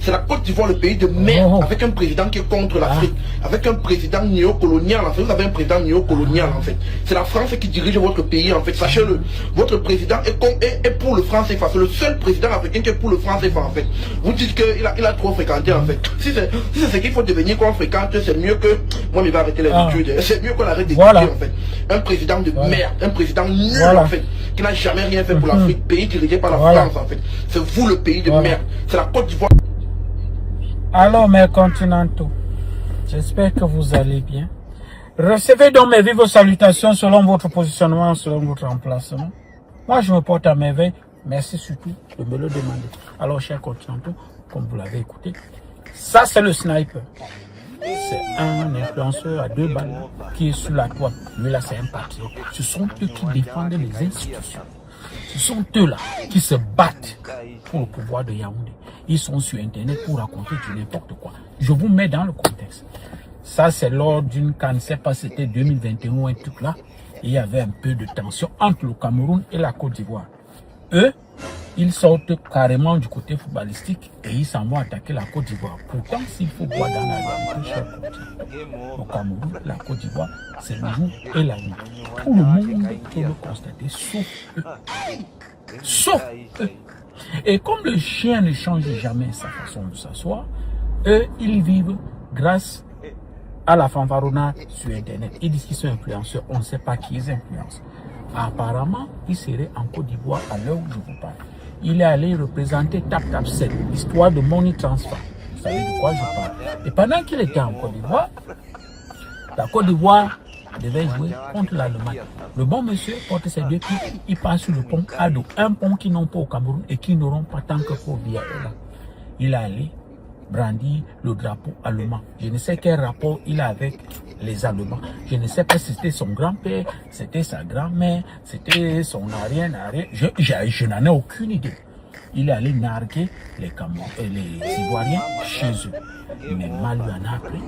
C'est la Côte d'Ivoire, le pays de merde, avec un président qui est contre l'Afrique, avec un président néocolonial. En fait, vous avez un président néocolonial, en fait. C'est la France qui dirige votre pays, en fait. Sachez-le. Votre président est pour le franc CFA. C'est le seul président africain qui est pour le franc CFA, en fait. Vous dites qu'il a trop fréquenté, en fait. Si c'est ce qu'il faut devenir qu'on fréquente, c'est mieux que... Moi, il va arrêter les études. C'est mieux qu'on arrête d'étudier, en fait. Un président de merde, un président nul, en fait, qui n'a jamais rien fait pour l'Afrique, pays dirigé par la France, en fait. C'est vous le pays de merde. C'est la Côte d'Ivoire. Alors, mes continentaux, j'espère que vous allez bien. Recevez donc mes vives salutations selon votre positionnement, selon votre emplacement. Moi, je me porte à merveille. Merci surtout de me le demander. Alors, chers continentaux, comme vous l'avez écouté, ça, c'est le sniper. C'est un influenceur à 2 balles qui est sur la toile. Lui, là, c'est un patriote. Ce sont eux qui défendent les institutions. Ce sont eux-là qui se battent pour le pouvoir de Yaoundé. Ils sont sur Internet pour raconter du n'importe quoi. Je vous mets dans le contexte. Ça, c'est lors d'une, je ne sais pas si c'était 2021 ou un truc là. Il y avait un peu de tension entre le Cameroun et la Côte d'Ivoire. Eux, ils sortent carrément du côté footballistique et ils s'en vont attaquer la Côte d'Ivoire. Pourtant, s'il faut voir dans la réalité, cher continent, au Cameroun, la Côte d'Ivoire, c'est le jour et la nuit. Tout le monde peut le constater, sauf eux. Sauf eux. Et comme le chien ne change jamais sa façon de s'asseoir, eux, ils vivent grâce à la fanfaronnade sur Internet. Ils disent qu'ils sont influenceurs, on ne sait pas qui ils influencent. Apparemment, il serait en Côte d'Ivoire à l'heure où je vous parle. Il est allé représenter TapTap7, l'histoire de Money Transfer. Vous savez de quoi je parle. Et pendant qu'il était en Côte d'Ivoire, la Côte d'Ivoire devait jouer contre l'Allemagne. Le bon monsieur porte ses 2 pieds, il passe sur le pont Ado, un pont qu'ils n'ont pas au Cameroun et qui n'auront pas tant que pour via eux là. Il est allé brandir le drapeau allemand. Je ne sais quel rapport il a avec les Allemands. Je ne sais pas si c'était son grand-père, c'était sa grand-mère, c'était son arrière-arrière. Je n'en ai aucune idée. Il est allé narguer les Ivoiriens chez eux. Mais mal lui en a pris.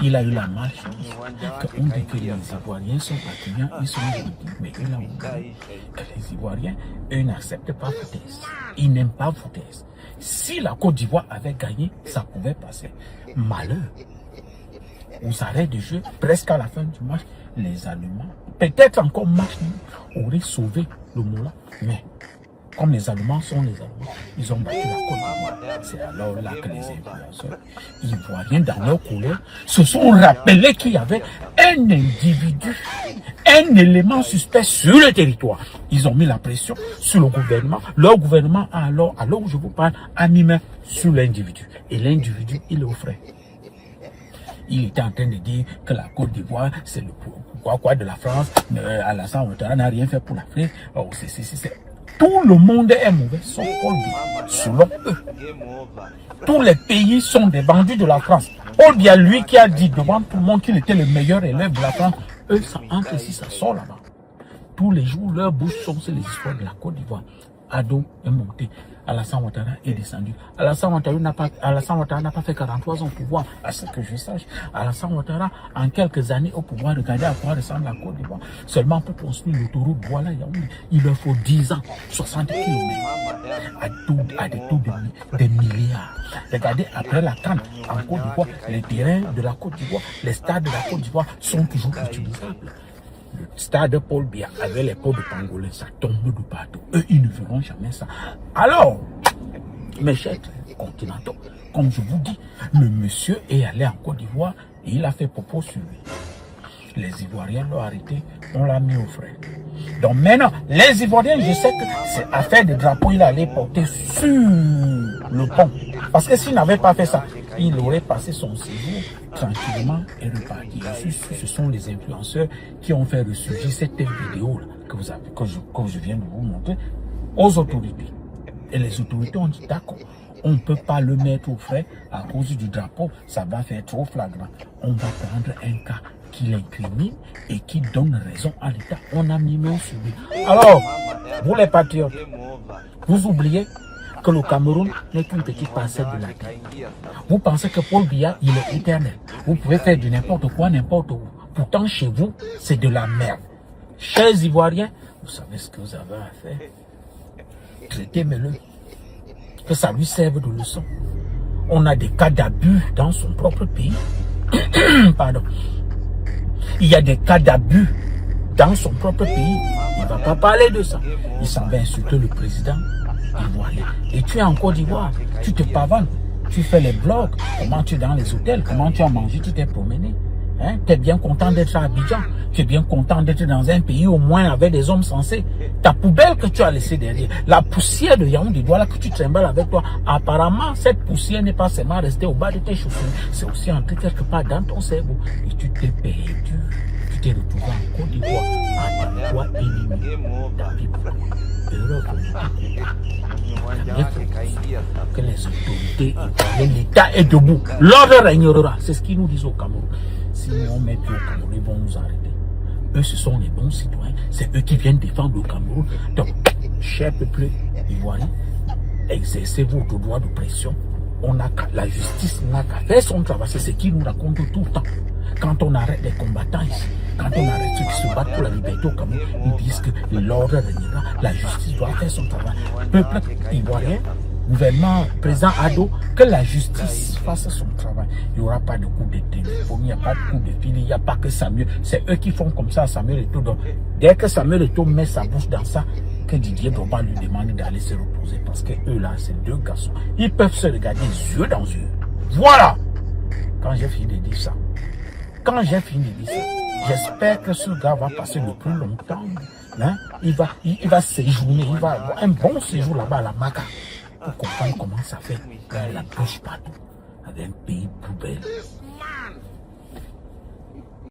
Il a eu la malchance qu'on dit que les Ivoiriens sont accueillants, ils sont gentils. Mais eux là, on dit que les Ivoiriens, eux n'acceptent pas foutaise. Ils n'aiment pas foutaise. Si la Côte d'Ivoire avait gagné, ça pouvait passer. Malheur. Aux arrêts de jeu, presque à la fin du match, les Allemands, peut-être encore match nul, auraient sauvé le Moulin. Mais comme les Allemands sont les Allemands, ils ont battu la Côte d'Ivoire. C'est alors là que les influenceurs ivoiriens, dans leur couleur, se sont rappelés qu'il y avait un individu, un élément suspect sur le territoire. Ils ont mis la pression sur le gouvernement. Leur gouvernement a alors, à l'heure où je vous parle, a mis main sur l'individu. Et l'individu, il est au frais. Il était en train de dire que la Côte d'Ivoire, c'est le quoi de la France. Alassane Ouattara n'a rien fait pour l'Afrique. Oh, tout le monde est mauvais, sauf Paul Biya, selon eux. Tous les pays sont des bandits de la France. Paul Biya, lui qui a dit devant tout le monde qu'il était le meilleur élève de la France, eux, ça entre ici, ça sort là-bas. Tous les jours, leur bouche sont sur les histoires de la Côte d'Ivoire. Ado est monté. Alassane Ouattara est descendu. Alassane Ouattara n'a pas fait 43 ans au pouvoir, à ce que je sache. Alassane Ouattara, en quelques années au pouvoir, regardez à quoi ressemble la Côte d'Ivoire. Seulement pour construire l'autoroute, voilà, il leur faut 10 ans, 60 km, à des taux de milliards. Regardez, après la CAN, en Côte d'Ivoire, les terrains de la Côte d'Ivoire, les stades de la Côte d'Ivoire sont toujours utilisables. Le stade Paul Biya avec les pots de pangolin, ça tombe de partout. Eux, ils ne feront jamais ça. Alors, mes chers continentaux, comme je vous dis, le monsieur est allé en Côte d'Ivoire et il a fait propos sur lui. Les Ivoiriens l'ont arrêté, on l'a mis au frais. Donc maintenant, les Ivoiriens, je sais que c'est affaire de drapeau, il allait porter sur le pont. Parce que s'il n'avait pas fait ça, il aurait passé son séjour tranquillement et reparti. Ce sont les influenceurs qui ont fait ressurgir cette vidéo là que je viens de vous montrer aux autorités. Et les autorités ont dit d'accord, on ne peut pas le mettre au frais à cause du drapeau, ça va faire trop flagrant. On va prendre un cas qui l'incrimine et qui donne raison à l'État. On a mis main sur lui. Alors, vous les patriotes, vous oubliez que le Cameroun n'est qu'une petite parcelle de la terre. Vous pensez que Paul Biya, il est éternel. Vous pouvez faire du n'importe quoi, n'importe où. Pourtant, chez vous, c'est de la merde. Chers Ivoiriens, vous savez ce que vous avez à faire. Traitez-le. Que ça lui serve de leçon. On a des cas d'abus dans son propre pays. Pardon. Il y a des cas d'abus dans son propre pays. Il ne va pas parler de ça. Il s'en va insulter le président ivoirien. Et tu es en Côte d'Ivoire. Tu te pavanes. Tu fais les blogs. Comment tu es dans les hôtels. Comment tu as mangé. Tu t'es promené. Hein? Tu es bien content d'être à Abidjan. Tu es bien content d'être dans un pays au moins avec des hommes sensés. Ta poubelle que tu as laissée derrière, la poussière de Yaoundé Douala que tu trimbales avec toi, apparemment cette poussière n'est pas seulement restée au bas de tes chaussures, c'est aussi entré quelque part dans ton cerveau. Et tu t'es perdu. Tu t'es retrouvé en Côte d'Ivoire à toi ennemi. Que les autorités, l'État est debout. L'ordre régnera. C'est ce qu'ils nous disent au Cameroun. Si on met plus au Cameroun, ils vont nous arrêter. Eux, ce sont les bons citoyens. C'est eux qui viennent défendre le Cameroun. Donc, cher peuple ivoirien, exercez votre droit de pression. La justice n'a qu'à faire son travail. C'est ce qu'ils nous racontent tout le temps. Quand on arrête les combattants ici, quand on arrête ceux qui se battent pour la liberté au Cameroun, ils disent que l'ordre régnera, la justice doit faire son travail. Peuple ivoirien, gouvernement, président Ado, que la justice fasse son travail. Il n'y aura pas de coup de téléphone, il n'y a pas de coup de fil, il n'y a pas que Samuel. C'est eux qui font comme ça à Samuel Eto'o. Donc, dès que Samuel Eto'o met sa bouche dans ça, que Didier Drogba lui demande d'aller se reposer. Parce que eux là, c'est deux garçons. Ils peuvent se regarder yeux dans yeux. Voilà! Quand j'ai fini de dire ça, j'espère que ce gars va passer le plus longtemps. Hein? Il va séjourner, il va avoir un bon séjour là-bas à la Maca pour comprendre comment ça fait. La bouche partout, avec un pays poubelle.